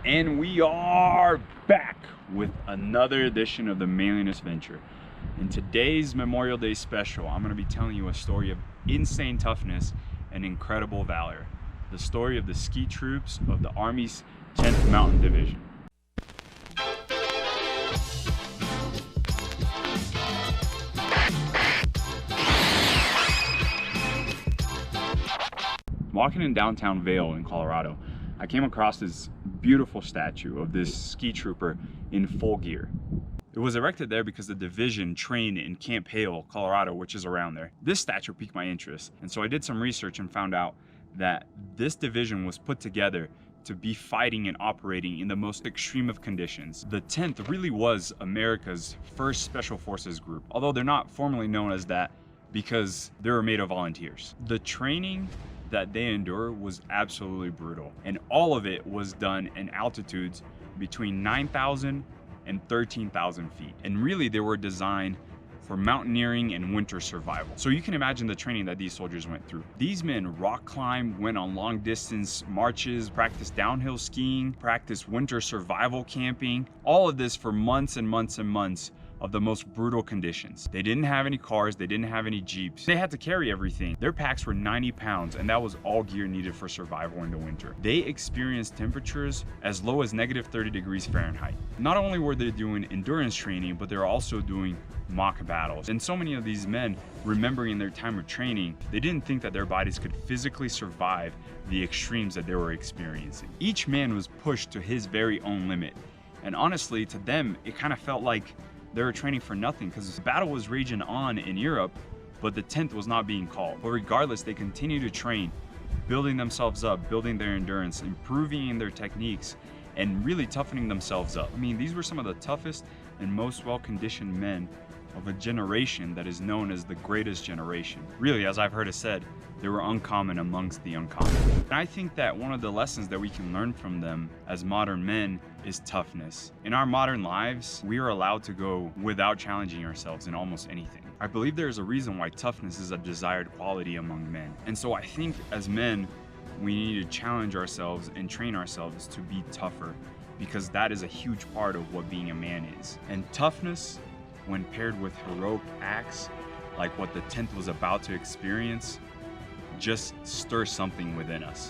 And we are back with another edition of the Manliness Venture. In today's Memorial Day special, I'm going to be telling you a story of insane toughness and incredible valor. The story of the ski troops of the Army's 10th Mountain Division. Walking in downtown Vail in Colorado, I came across this beautiful statue of this ski trooper in full gear. It was erected there because the division trained in Camp Hale, Colorado, which is around there. This statue piqued my interest, and so I did some research and found out that this division was put together to be fighting and operating in the most extreme of conditions. The 10th really was America's first special forces group, although they're not formally known as that because they were made of volunteers. The training that they endure was absolutely brutal, and all of it was done in altitudes between 9,000 and 13,000 feet. And really they were designed for mountaineering and winter survival. So you can imagine the training that these soldiers went through. These men rock climbed, went on long distance marches, practiced downhill skiing, practiced winter survival camping, all of this for months and months and months of the most brutal conditions. They didn't have any cars, they didn't have any Jeeps. They had to carry everything. Their packs were 90 pounds, and that was all gear needed for survival in the winter. They experienced temperatures as low as negative 30 degrees Fahrenheit. Not only were they doing endurance training, but they were also doing mock battles. And so many of these men, remembering their time of training, they didn't think that their bodies could physically survive the extremes that they were experiencing. Each man was pushed to his very own limit. And honestly, to them, it kind of felt like they were training for nothing, because the battle was raging on in Europe, but the 10th was not being called. But regardless, they continued to train, building themselves up, building their endurance, improving their techniques, and really toughening themselves up. I mean, these were some of the toughest and most well-conditioned men of a generation that is known as the greatest generation. Really, as I've heard it said, they were uncommon amongst the uncommon. And I think that one of the lessons that we can learn from them as modern men is toughness. In our modern lives, we are allowed to go without challenging ourselves in almost anything. I believe there's a reason why toughness is a desired quality among men. And so I think as men, we need to challenge ourselves and train ourselves to be tougher, because that is a huge part of what being a man is. And toughness, when paired with heroic acts like what the 10th was about to experience, just stirs something within us.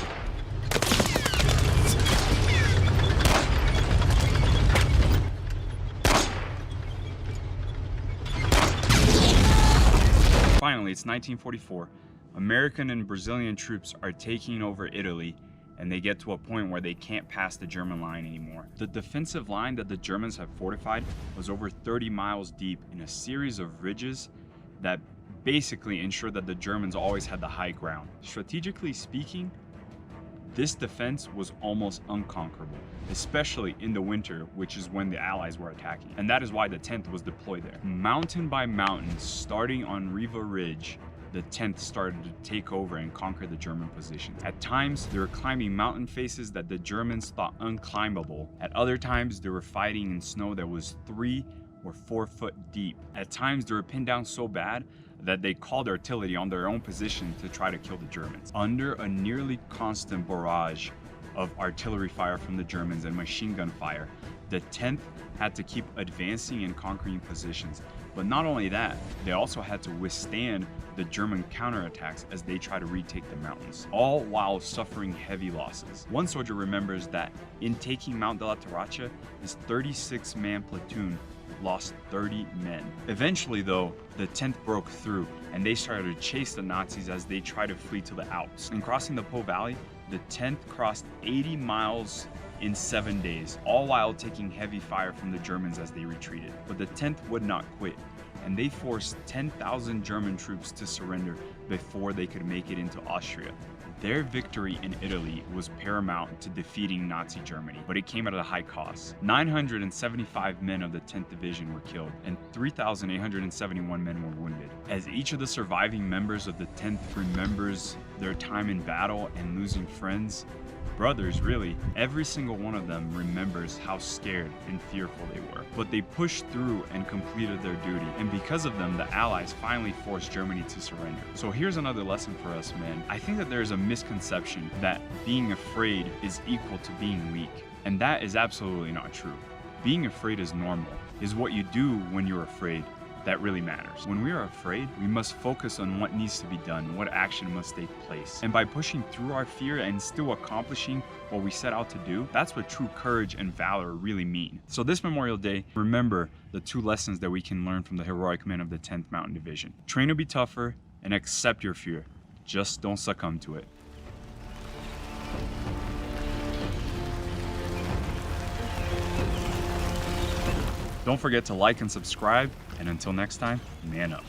Finally, it's 1944. American and Brazilian troops are taking over Italy, and they get to a point where they can't pass the German line anymore. The defensive line that the Germans have fortified was over 30 miles deep in a series of ridges that basically ensured that the Germans always had the high ground. Strategically speaking, this defense was almost unconquerable, especially in the winter, which is when the Allies were attacking. And that is why the 10th was deployed there. Mountain by mountain, starting on Riva Ridge, the 10th started to take over and conquer the German positions. At times, they were climbing mountain faces that the Germans thought unclimbable. At other times, they were fighting in snow that was 3 or 4 foot deep. At times, they were pinned down so bad that they called artillery on their own position to try to kill the Germans. Under a nearly constant barrage of artillery fire from the Germans and machine gun fire, the 10th had to keep advancing and conquering positions. But not only that, they also had to withstand the German counterattacks as they try to retake the mountains, all while suffering heavy losses. One soldier remembers that in taking Mount de la Torracha, his 36-man platoon lost 30 men. Eventually though, the 10th broke through and they started to chase the Nazis as they tried to flee to the Alps. In crossing the Po Valley, the 10th crossed 80 miles in 7 days, all while taking heavy fire from the Germans as they retreated. But the 10th would not quit, and they forced 10,000 German troops to surrender before they could make it into Austria. Their victory in Italy was paramount to defeating Nazi Germany, but it came at a high cost. 975 men of the 10th Division were killed, and 3,871 men were wounded. As each of the surviving members of the 10th remembers their time in battle and losing friends, brothers really, every single one of them remembers how scared and fearful they were. But they pushed through and completed their duty, and because of them, the Allies finally forced Germany to surrender. So here's another lesson for us men. I think that there's a misconception that being afraid is equal to being weak. And that is absolutely not true. Being afraid is normal. It's what you do when you're afraid that really matters. When we are afraid, we must focus on what needs to be done, what action must take place. And by pushing through our fear and still accomplishing what we set out to do, that's what true courage and valor really mean. So this Memorial Day, remember the 2 lessons that we can learn from the heroic men of the 10th Mountain Division. Train to be tougher and accept your fear. Just don't succumb to it. Don't forget to like and subscribe, and until next time, man up.